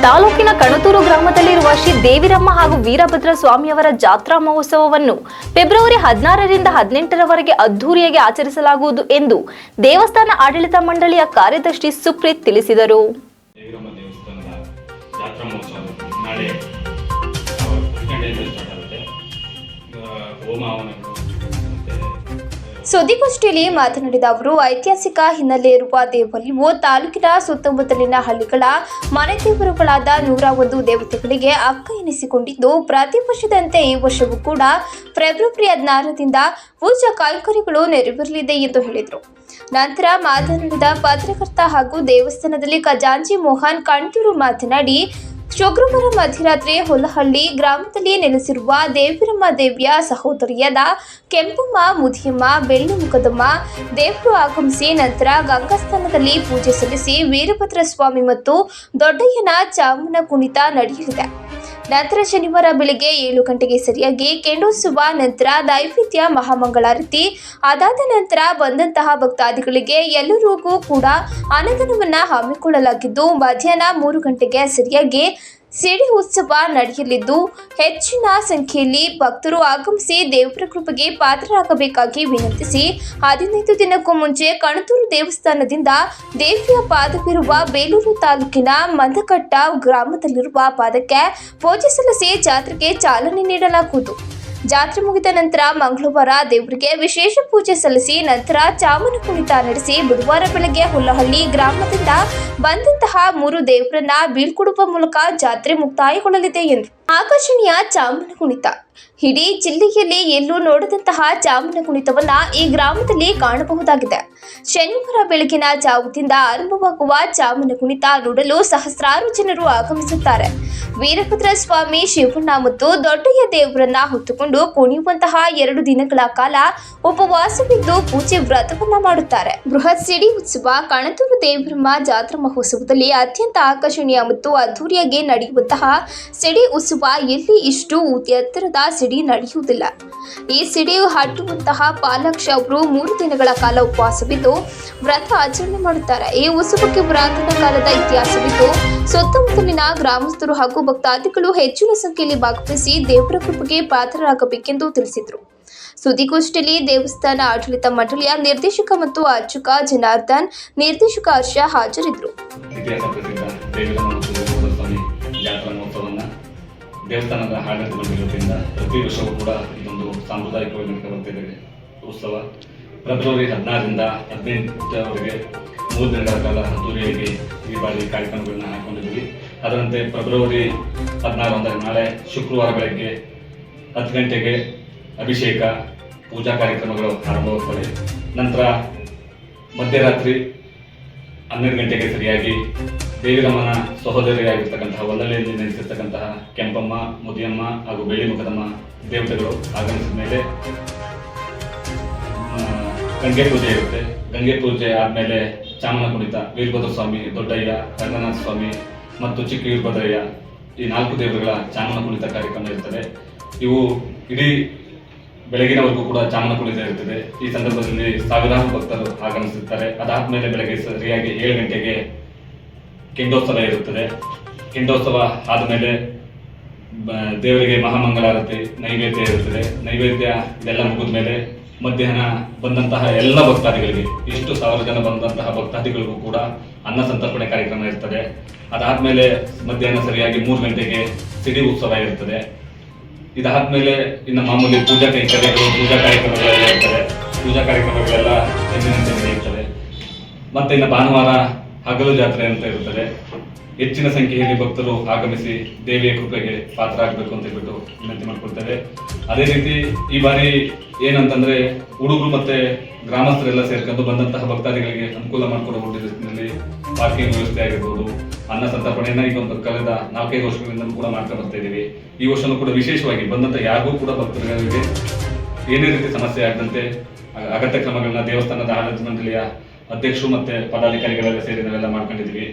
ತಾಲೂಕಿನ ಕಣತೂರು ಗ್ರಾಮದಲ್ಲಿರುವ ಶ್ರೀ ದೇವಿರಮ್ಮ ಹಾಗೂ ವೀರಭದ್ರ ಸ್ವಾಮಿಯವರ ಜಾತ್ರಾ ಮಹೋತ್ಸವವನ್ನು ಫೆಬ್ರವರಿ 16ರಿಂದ 18ರವರೆಗೆ ಅದ್ದೂರಿಯಾಗಿ ಆಚರಿಸಲಾಗುವುದು ಎಂದು ದೇವಸ್ಥಾನ ಆಡಳಿತ ಮಂಡಳಿಯ ಕಾರ್ಯದರ್ಶಿ ಸುಪ್ರೀತ್ ತಿಳಿಸಿದರು. ಸುದ್ದಿಗೋಷ್ಠಿಯಲ್ಲಿ ಮಾತನಾಡಿದ ಅವರು, ಐತಿಹಾಸಿಕ ಹಿನ್ನೆಲೆ ಇರುವ ದೇವಾಲಯವು ತಾಲೂಕಿನ ಸುತ್ತಮುತ್ತಲಿನ ಹಳ್ಳಿಗಳ ಮನೆ ದೇವರುಗಳಾದ 101 ದೇವತೆಗಳಿಗೆ ಅಕ್ಕ ಎನಿಸಿಕೊಂಡಿದ್ದು, ಪ್ರತಿ ವರ್ಷದಂತೆ ಈ ವರ್ಷವೂ ಕೂಡ ಫೆಬ್ರವರಿ 16ರಿಂದ ಪೂಜಾ ಕೈಂಕರ್ಯಗಳು ನೆರವೇರಲಿದೆ ಎಂದು ಹೇಳಿದರು. ನಂತರ ಮಾತನಾಡಿದ ಪತ್ರಕರ್ತ ಹಾಗೂ ದೇವಸ್ಥಾನದಲ್ಲಿ ಖಜಾಂಚಿ ಮೋಹನ್ ಕಣತೂರು ಮಾತನಾಡಿ, ಶುಕ್ರವಾರ ಮಧ್ಯರಾತ್ರಿ ಹೊಲಹಳ್ಳಿ ಗ್ರಾಮದಲ್ಲಿ ನೆಲೆಸಿರುವ ದೇವಿರಮ್ಮ ದೇವಿಯ ಸಹೋದರಿಯಾದ ಕೆಂಪಮ್ಮ, ಮುದಿಯಮ್ಮ, ಬೆಳ್ಳಿ ಮುಖದಮ್ಮ ದೇವರು ಆಗಮಿಸಿ ನಂತರ ಗಂಗಾಸ್ಥಾನದಲ್ಲಿ ಪೂಜೆ ಸಲ್ಲಿಸಿ ವೀರಭದ್ರ ಸ್ವಾಮಿ ಮತ್ತು ದೊಡ್ಡಯ್ಯನ ಚಾಮನ ಕುಣಿತ ನಡೆಯಲಿದೆ. ನಂತರ ಶನಿವಾರ ಬೆಳಗ್ಗೆ 7 ಗಂಟೆಗೆ ಸರಿಯಾಗಿ ಕೆಂಡೋತ್ಸವ, ನಂತರ ನೈವೇದ್ಯ, ಮಹಾಮಂಗಳಾರತಿ, ಅದಾದ ನಂತರ ಬಂದಂತಹ ಭಕ್ತಾದಿಗಳಿಗೆ ಎಲ್ಲರಿಗೂ ಕೂಡ ಅನ್ನದಾನವನ್ನು ಹಮ್ಮಿಕೊಳ್ಳಲಾಗಿದ್ದು, ಮಧ್ಯಾಹ್ನ 3 ಗಂಟೆಗೆ ಸರಿಯಾಗಿ ಸಿಡಿ ಉತ್ಸವ ನಡೆಯಲಿದ್ದು, ಹೆಚ್ಚಿನ ಸಂಖ್ಯೆಯಲ್ಲಿ ಭಕ್ತರು ಆಗಮಿಸಿ ದೇವರ ಕೃಪೆಗೆ ಪಾತ್ರರಾಗಬೇಕಾಗಿ ವಿನಂತಿಸಿ, 15 ದಿನಕ್ಕೂ ಮುಂಚೆ ಕಣತೂರು ದೇವಸ್ಥಾನದಿಂದ ದೇವಿಯ ಪಾದವಿರುವ ಬೇಲೂರು ತಾಲೂಕಿನ ಮಂದಕಟ್ಟ ಗ್ರಾಮದಲ್ಲಿರುವ ಪಾದಕ್ಕೆ ಪೂಜೆ ಸಲ್ಲಿಸಿ ಜಾತ್ರೆಗೆ ಚಾಲನೆ ನೀಡಲಾಗುವುದು. ಜಾತ್ರೆ ಮುಗಿದ ನಂತರ ಮಂಗಳವಾರ ದೇವರಿಗೆ ವಿಶೇಷ ಪೂಜೆ ಸಲ್ಲಿಸಿ ನಂತರ ಚಾಮನ ಕುಣಿತ ನಡೆಸಿ ಬುಧವಾರ ಬೆಳಗ್ಗೆ ಹುಲ್ಲಹಳ್ಳಿ ಗ್ರಾಮದಿಂದ ಬಂದಂತಹ 3 ದೇವರನ್ನ ಬೀಳ್ಕೊಡುವ ಮೂಲಕ ಜಾತ್ರೆ ಮುಕ್ತಾಯಗೊಳ್ಳಲಿದೆ ಎಂದರು. ಆಕರ್ಷಣೀಯ ಚಾಮನ ಕುಣಿತ. ಇಡೀ ಜಿಲ್ಲೆಯಲ್ಲಿ ಎಲ್ಲೂ ನೋಡದಂತಹ ಚಾಮನ ಕುಣಿತವನ್ನ ಈ ಗ್ರಾಮದಲ್ಲಿ ಕಾಣಬಹುದಾಗಿದೆ. ಶನಿವಾರ ಬೆಳಗಿನ ಜಾವದಿಂದ ಆರಂಭವಾಗುವ ಚಾಮನ ಕುಣಿತ ನೋಡಲು ಸಹಸ್ರಾರು ಜನರು ಆಗಮಿಸುತ್ತಾರೆ. ವೀರಭದ್ರ ಸ್ವಾಮಿ, ಶಿವಣ್ಣ ಮತ್ತು ದೊಡ್ಡಯ್ಯ ದೇವರನ್ನ ಹೊತ್ತುಕೊಂಡು ಕುಣಿಯುವಂತಹ 2 ದಿನಗಳ ಕಾಲ ಉಪವಾಸವಿದ್ದು ಪೂಜೆ ವ್ರತವನ್ನ ಮಾಡುತ್ತಾರೆ. ಬೃಹತ್ ಸಿಡಿ ಉತ್ಸವ. ಕಣತೂರು ದೇವಿರಮ್ಮ ಜಾತ್ರಾ ಮಹೋತ್ಸವದಲ್ಲಿ ಅತ್ಯಂತ ಆಕರ್ಷಣೀಯ ಮತ್ತು ಅದ್ದೂರಿಯಾಗಿ ನಡೆಯುವಂತಹ ಸಿಡಿ ಉತ್ಸವ ಎಲ್ಲಿ ಇಷ್ಟು ಎತ್ತರದ ಸಿಡಿ ನಡೆಯುವುದಿಲ್ಲ. ಈ ಸಿಡಿ ಹಟ್ಟುವಂತಹ ಪಾಲಾಕ್ಷ ಅವರು 3 ದಿನಗಳ ಕಾಲ ಉಪವಾಸವಿದ್ದು ವ್ರತ ಆಚರಣೆ ಮಾಡುತ್ತಾರೆ. ಈ ಉತ್ಸವಕ್ಕೆ ಪುರಾತನ ಕಾಲದ ಇತಿಹಾಸವಿದ್ದು, ಸುತ್ತಮುತ್ತಲಿನ ಗ್ರಾಮಸ್ಥರು ಹಾಗೂ ಭಕ್ತಾದಿಗಳು ಹೆಚ್ಚಿನ ಸಂಖ್ಯೆಯಲ್ಲಿ ಭಾಗವಹಿಸಿ ದೇವರ ಕೃಪೆಗೆ ಪಾತ್ರರಾಗಬೇಕೆಂದು ತಿಳಿಸಿದರು. ಸುದ್ದಿಗೋಷ್ಠಿಯಲ್ಲಿ ದೇವಸ್ಥಾನ ಆಡಳಿತ ಮಂಡಳಿಯ ನಿರ್ದೇಶಕ ಮತ್ತು ಅರ್ಚಕ ಜನಾರ್ದನ್, ನಿರ್ದೇಶಕ ಹರ್ಷ ಹಾಜರಿದ್ದರು. ದೇವಸ್ಥಾನದ ಆಡಳಿತ ಮಂಡಳಿಯಿಂದ ಪ್ರತಿ ವರ್ಷವೂ ಕೂಡ ಇದೊಂದು ಸಾಂಪ್ರದಾಯಿಕವಾಗಿ ನಡೆಯುತ್ತಿದೆ ಉತ್ಸವ. ಫೆಬ್ರವರಿ 16ರಿಂದ 18ರವರೆಗೆ 3 ದಿನಗಳ ಕಾಲ ಅದ್ದೂರಿಯಾಗಿ ಈ ಬಾರಿ ಕಾರ್ಯಕ್ರಮಗಳನ್ನ ಹಾಕೊಂಡಿದ್ದೀವಿ. ಅದರಂತೆ ಫೆಬ್ರವರಿ 16 ಅಂದರೆ ನಾಳೆ ಶುಕ್ರವಾರ ಬೆಳಗ್ಗೆ 10 ಗಂಟೆಗೆ ಅಭಿಷೇಕ ಪೂಜಾ ಕಾರ್ಯಕ್ರಮಗಳು ಆರಂಭವಾಗುತ್ತವೆ. ನಂತರ ಮಧ್ಯರಾತ್ರಿ 12 ಗಂಟೆಗೆ ಸರಿಯಾಗಿ ದೇವಿರಮ್ಮನ ಸಹೋದರಿಯಾಗಿರ್ತಕ್ಕಂತಹ ಹೊಲಹಳ್ಳಿಯಲ್ಲಿ ನೆಲೆಸಿರ್ತಕ್ಕಂತಹ ಕೆಂಪಮ್ಮ, ಮುದಿಯಮ್ಮ ಹಾಗೂ ಬೆಳ್ಳಿ ಮುಖದಮ್ಮ ದೇವತೆಗಳು ಆಗಮಿಸಿದ ಮೇಲೆ ಗಂಗೆ ಪೂಜೆ ಇರುತ್ತೆ. ಗಂಗೆ ಪೂಜೆ ಆದಮೇಲೆ ಚಾಮನ ಕುಣಿತ, ವೀರಭದ್ರ ಸ್ವಾಮಿ, ದೊಡ್ಡಯ್ಯ, ರಂಗನಾಥ ಸ್ವಾಮಿ ಮತ್ತು ಚಿಕ್ಕ ವೀರಭದ್ರಯ್ಯ ಈ 4 ದೇವರುಗಳ ಚಾಮನ ಕುಣಿತ ಕಾರ್ಯಕ್ರಮ ಇರ್ತದೆ. ಇವು ಇಡೀ ಬೆಳಗಿನವರೆಗೂ ಕೂಡ ಚಾಮನ ಕುಣಿತ ಇರುತ್ತದೆ. ಈ ಸಂದರ್ಭದಲ್ಲಿ ಸಾವಿರಾರು ಭಕ್ತರು ಆಗಮಿಸುತ್ತಾರೆ. ಅದಾದ್ಮೇಲೆ ಬೆಳಗ್ಗೆ ಸರಿಯಾಗಿ 7 ಗಂಟೆಗೆ ಕೆಂಡೋತ್ಸವ ಇರುತ್ತದೆ. ಕೆಂಡೋತ್ಸವ ಆದಮೇಲೆ ದೇವರಿಗೆ ಮಹಾಮಂಗಳಾರತಿ, ನೈವೇದ್ಯ ಇರುತ್ತದೆ. ನೈವೇದ್ಯ ಇದೆಲ್ಲ ಮುಗಿದ ಮೇಲೆ ಮಧ್ಯಾಹ್ನ ಬಂದಂತಹ ಎಲ್ಲ ಭಕ್ತಾದಿಗಳಿಗೆ, ಇಷ್ಟು 1000 ಜನ ಬಂದಂತಹ ಭಕ್ತಾದಿಗಳಿಗೂ ಕೂಡ ಅನ್ನ ಸಂತರ್ಪಣೆ ಕಾರ್ಯಕ್ರಮ ಇರ್ತದೆ. ಅದಾದ್ಮೇಲೆ ಮಧ್ಯಾಹ್ನ ಸರಿಯಾಗಿ 3 ಗಂಟೆಗೆ ಸಿಡಿ ಉತ್ಸವ ಇರ್ತದೆ. ಇದಾದ್ಮೇಲೆ ಇನ್ನು ಮಾಮೂಲಿ ಪೂಜಾ ಕೈಂಕರ್ಯಗಳು, ಪೂಜಾ ಕಾರ್ಯಕ್ರಮಗಳೆಲ್ಲ ಇರ್ತದೆ. ಪೂಜಾ ಕಾರ್ಯಕ್ರಮಗಳೆಲ್ಲ ಎಂದಿನಂತೆ ನಡೆಯುತ್ತವೆ. ಮತ್ತೆ ಇನ್ನು ಭಾನುವಾರ ಹಗಲು ಜಾತ್ರೆ ಅಂತ ಇರುತ್ತದೆ. ಹೆಚ್ಚಿನ ಸಂಖ್ಯೆಯಲ್ಲಿ ಭಕ್ತರು ಆಗಮಿಸಿ ದೇವಿಯ ಕೃಪೆಗೆ ಪಾತ್ರ ಆಗಬೇಕು ಅಂತ ಹೇಳ್ಬಿಟ್ಟು ವಿನಂತಿ ಮಾಡ್ಕೊಳ್ತೇವೆ. ಅದೇ ರೀತಿ ಈ ಬಾರಿ ಏನಂತಂದ್ರೆ ಹುಡುಗರು ಮತ್ತೆ ಗ್ರಾಮಸ್ಥರೆಲ್ಲ ಸೇರ್ಕೊಂಡು ಬಂದಂತಹ ಭಕ್ತಾದಿಗಳಿಗೆ ಅನುಕೂಲ ಮಾಡಿಕೊಡುವ ನಿಟ್ಟಿನಲ್ಲಿ ಪಾರ್ಕಿಂಗ್ ವ್ಯವಸ್ಥೆ ಆಗಿರ್ಬೋದು, ಅನ್ನ ಸಂತರ್ಪಣೆಯನ್ನ ಈಗ ಒಂದು ಕಳೆದ 4-5 ವರ್ಷಗಳಿಂದ ಕೂಡ ಮಾಡ್ತಾ ಬರ್ತಾ ಇದ್ದೀವಿ. ಈ ವರ್ಷನೂ ಕೂಡ ವಿಶೇಷವಾಗಿ ಬಂದಂತ ಯಾರಿಗೂ ಕೂಡ ಭಕ್ತರಿಗೆ ಏನೇ ರೀತಿ ಸಮಸ್ಯೆ ಆಗದಂತೆ ಅಗತ್ಯ ಕ್ರಮಗಳನ್ನ ದೇವಸ್ಥಾನದ ಆಡಳಿತ ಮಂಡಳಿಯ ಅಧ್ಯಕ್ಷರು ಮತ್ತೆ ಪದಾಧಿಕಾರಿಗಳೆಲ್ಲ ಸೇರಿ ನಾವೆಲ್ಲ ಮಾಡ್ಕೊಂಡಿದ್ದೀವಿ.